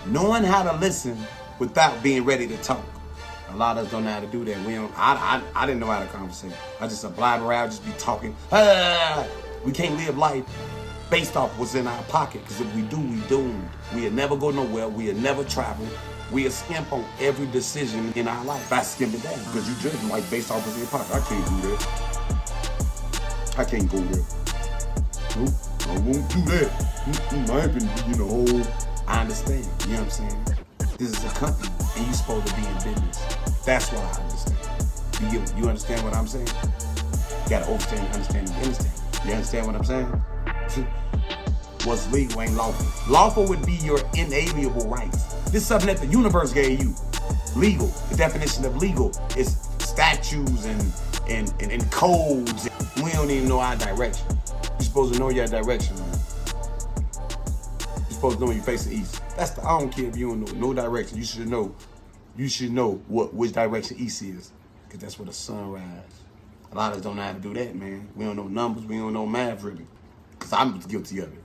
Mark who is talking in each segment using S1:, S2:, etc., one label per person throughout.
S1: knowing how to listen without being ready to talk. A lot of us don't know how to do that. I didn't know how to conversate. I just blabber out, just be talking. We can't live life based off what's in our pocket, because if we do, we doomed. We'll never go nowhere. We'll never travel. We'll skimp on every decision in our life by skimping down, because you judge like based off what's in your pocket. I can't do that. I can't go there. Nope, I won't do that. I ain't been in the hole. I understand. You know what I'm saying? This is a company, and you're supposed to be in business. That's what I understand. You understand what I'm saying? You gotta understand, understand. You understand what I'm saying? What's legal ain't lawful. Lawful would be your inalienable rights. This is something that the universe gave you. Legal. The definition of legal is statutes and codes. We don't even know our direction. You're supposed to know your direction, man. You're supposed to know you face the east. I don't care if you don't know no direction. You should know. You should know which direction east is, because that's where the sun rises. A lot of us don't know how to do that, man. We don't know numbers. We don't know math, really. Because I'm guilty of it.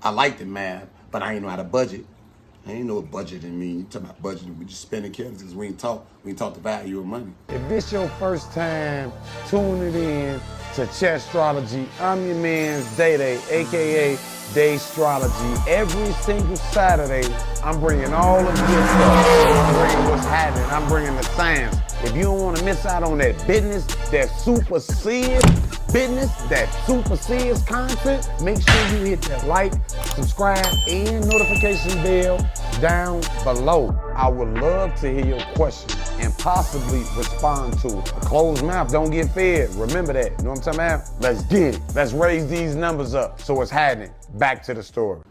S1: I like the math, but I ain't know how to budget. I ain't know what budgeting mean. You talking about budgeting, we just spending careless because we ain't taught the value of money.
S2: If this your first time tuning in to Chess-strology, I'm your man's Day-Day, aka Day-strology. Every single Saturday, I'm bringing all of the good stuff. I'm bringing what's happening. I'm bringing the science. If you don't want to miss out on that business that supersedes content, make sure you hit that like, subscribe, and notification bell down below. I would love to hear your question and possibly respond to it. A closed mouth don't get fed. Remember that. You know what I'm talking about? Let's get it. Let's raise these numbers up. So what's happening? Back to the story.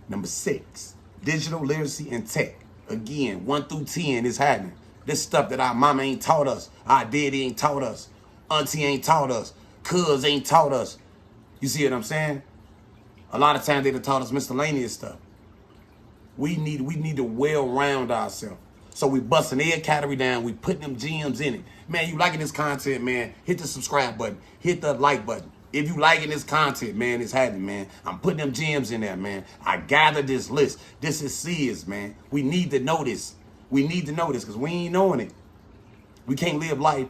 S1: Number 6, digital literacy and tech. Again, 1 through 10 is happening. This stuff that our mama ain't taught us, our daddy ain't taught us, auntie ain't taught us, cuz ain't taught us. You see what I'm saying? A lot of times they done taught us miscellaneous stuff. We need to well-round ourselves. So we busting every category down. We putting them gems in it. Man, you liking this content, man, hit the subscribe button. Hit the like button. If you liking this content, man, it's happening, man. I'm putting them gems in there, man. I gathered this list. This is serious, man. We need to know this. We need to know this because we ain't knowing it. We can't live life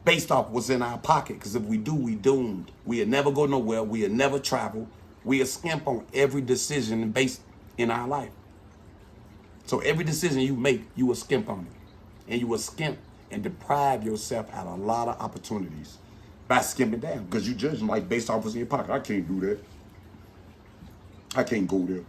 S1: based off what's in our pocket, because if we do, we doomed. We'll never go nowhere. We'll never travel. We'll skimp on every decision based in our life. So every decision you make, you will skimp on it. And you will skimp and deprive yourself out of a lot of opportunities by skimping down, because you judge them like based off what's in your pocket. I can't do that. I can't go there.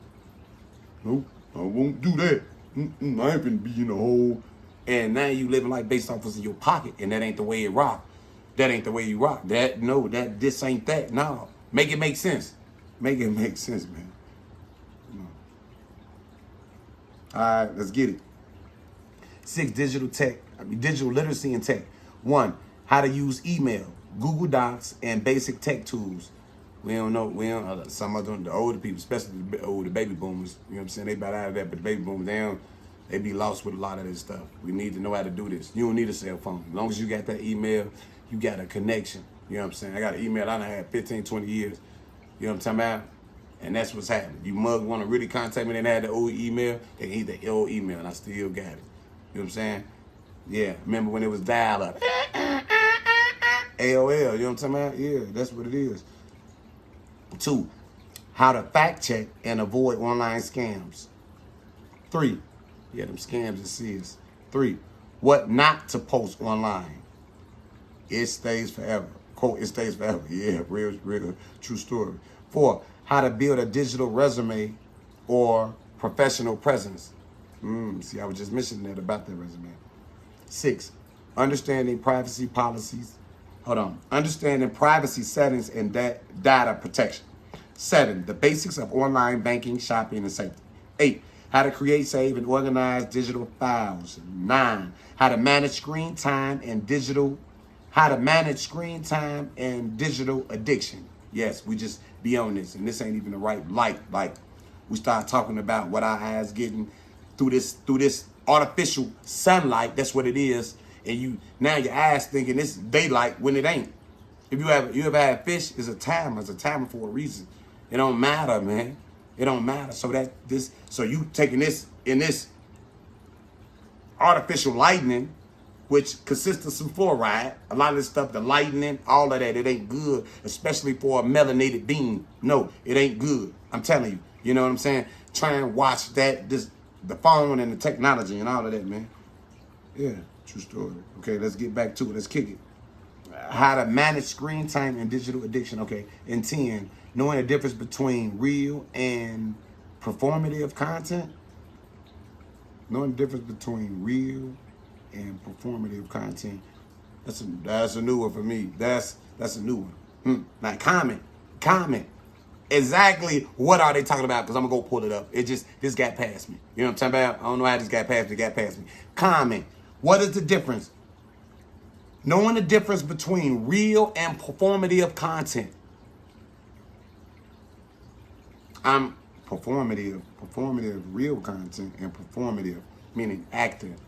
S1: Nope, I won't do that. I ain't finna be in the hole. And now you living like based off what's in your pocket, and that ain't the way it rock. That ain't the way you rock. This ain't that. No, make it make sense. Make it make sense, man. All right, let's get it. 6, digital literacy and tech. 1, how to use email, Google Docs, and basic tech tools. Some of them, the older people, especially the older baby boomers, you know what I'm saying? They about out of that, but the baby boomers, they be lost with a lot of this stuff. We need to know how to do this. You don't need a cell phone. As long as you got that email, you got a connection. You know what I'm saying? I got an email I done had 15, 20 years. You know what I'm talking about? And that's what's happening. You mug want to really contact me, and had the old email, they can hit the old email, and I still got it. You know what I'm saying? Yeah, remember when it was dial-up? AOL, you know what I'm talking about? Yeah, that's what it is. 2, how to fact check and avoid online scams. 3, yeah, them scams is serious. 3, what not to post online. It stays forever. Quote, it stays forever. Yeah, real true story. 4, how to build a digital resume or professional presence. See, I was just mentioning that about that resume. 6, understanding privacy policies. Understanding privacy settings and data protection. 7, the basics of online banking, shopping, and safety. 8, how to create, save, and organize digital files. 9, how to manage screen time and digital addiction. Yes, we just be on this, and this ain't even the right light. Like, we start talking about what our eyes getting through this artificial sunlight. That's what it is. And now your eyes thinking it's daylight when it ain't. If you ever had fish, it's a timer. It's a timer for a reason. It don't matter, man. It don't matter. So you taking this in this artificial lightning, which consists of some fluoride. A lot of this stuff, the lightning, all of that, it ain't good, especially for a melanated being. No, it ain't good. I'm telling you. You know what I'm saying? Try and watch the phone and the technology and all of that, man. Yeah, true story. Okay, let's get back to it. Let's kick it. How to manage screen time and digital addiction. Okay, and 10, knowing the difference between real and performative content. Knowing the difference between real and performative content. That's a new one for me. That's a new one. Now comment. Exactly what are they talking about? Because I'm gonna go pull it up. This got past me. You know what I'm talking about? I don't know how this got past me. It got past me. Comment. What is the difference? Knowing the difference between real and performative content. I'm performative, real content, and performative, meaning active.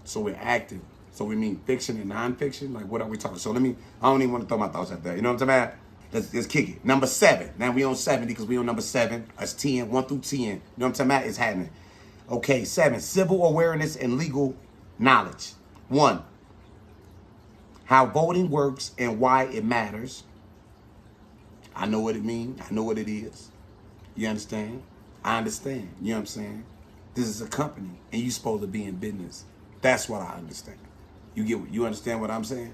S1: So we're active. So we mean fiction and nonfiction. Like, what are we talking? So I don't even want to throw my thoughts out there. You know what I'm talking about? Let's kick it. Number 7. Now we on 70 because we on number 7. That's 10, 1 through 10. You know what I'm talking about? It's happening. Okay, 7. Civil awareness and legal knowledge. 1. How voting works and why it matters. I know what it means. I know what it is. You understand? I understand. You know what I'm saying? This is a company and you supposed to be in business. That's what I understand. You understand what I'm saying?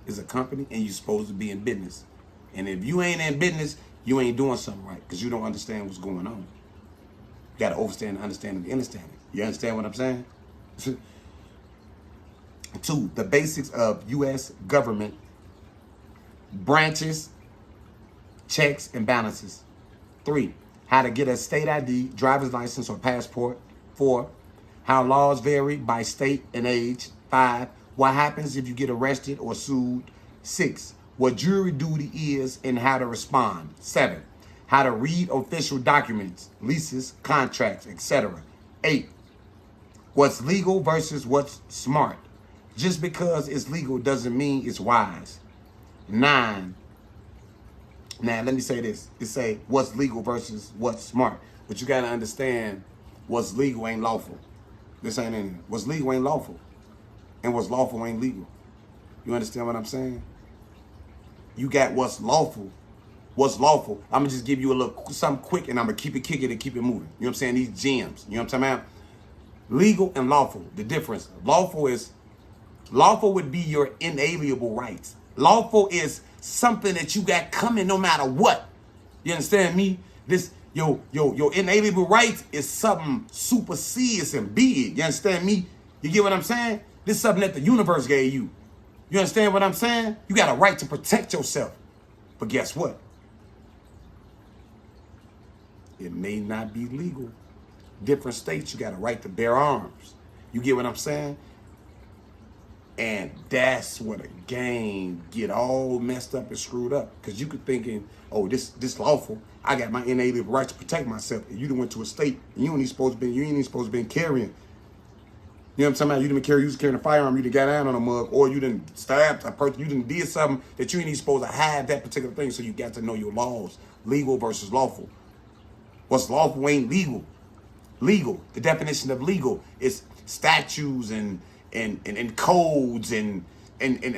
S1: It's a company and you supposed to be in business. And if you ain't in business, you ain't doing something right because you don't understand what's going on. You got to understand and understand it. You understand what I'm saying? 2, the basics of U.S. government branches, checks, and balances. 3, how to get a state ID, driver's license, or passport. 4, how laws vary by state and age. 5, what happens if you get arrested or sued. 6, what jury duty is and how to respond. 7, how to read official documents, leases, contracts, etc. 8, what's legal versus what's smart. Just because it's legal doesn't mean it's wise. 9, now let me say this. It say what's legal versus what's smart. But you got to understand what's legal ain't lawful. This ain't in it. What's legal ain't lawful. And what's lawful ain't legal. You understand what I'm saying? You got what's lawful. What's lawful. I'm going to just give you a little something quick and I'm going to keep it kicking and keep it moving. You know what I'm saying? These gems. You know what I'm talking about? Legal and lawful. The difference. Lawful would be your inalienable rights. Lawful is something that you got coming no matter what. You understand me? Your inalienable rights is something super serious and big. You understand me? You get what I'm saying? This is something that the universe gave you. You understand what I'm saying? You got a right to protect yourself. But guess what? It may not be legal. Different states, you got a right to bear arms. You get what I'm saying? And that's what a game get all messed up and screwed up. Because you could thinking, oh, this lawful. I got my inalienable right to protect myself. And you done went to a state and you ain't even supposed to be carrying. You know what I'm talking about? You didn't carry, you was carrying a firearm, you done got down on a mug, or you done stabbed a person, you done did something that you ain't even supposed to have that particular thing. So you got to know your laws. Legal versus lawful. What's lawful ain't legal. Legal, the definition of legal is statutes and codes and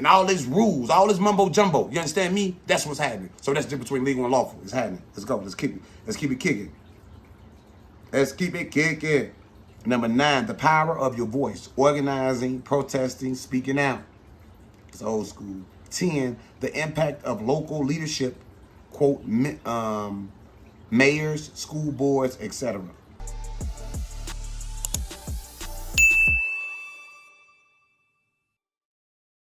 S1: all these rules, all this mumbo jumbo. You understand me? That's what's happening. So that's the difference between legal and lawful. It's happening. Let's go. Let's keep it kicking. Let's keep it kicking. Number 9, the power of your voice. Organizing, protesting, speaking out. It's old school. 10, the impact of local leadership, quote, mayors, school boards, etc.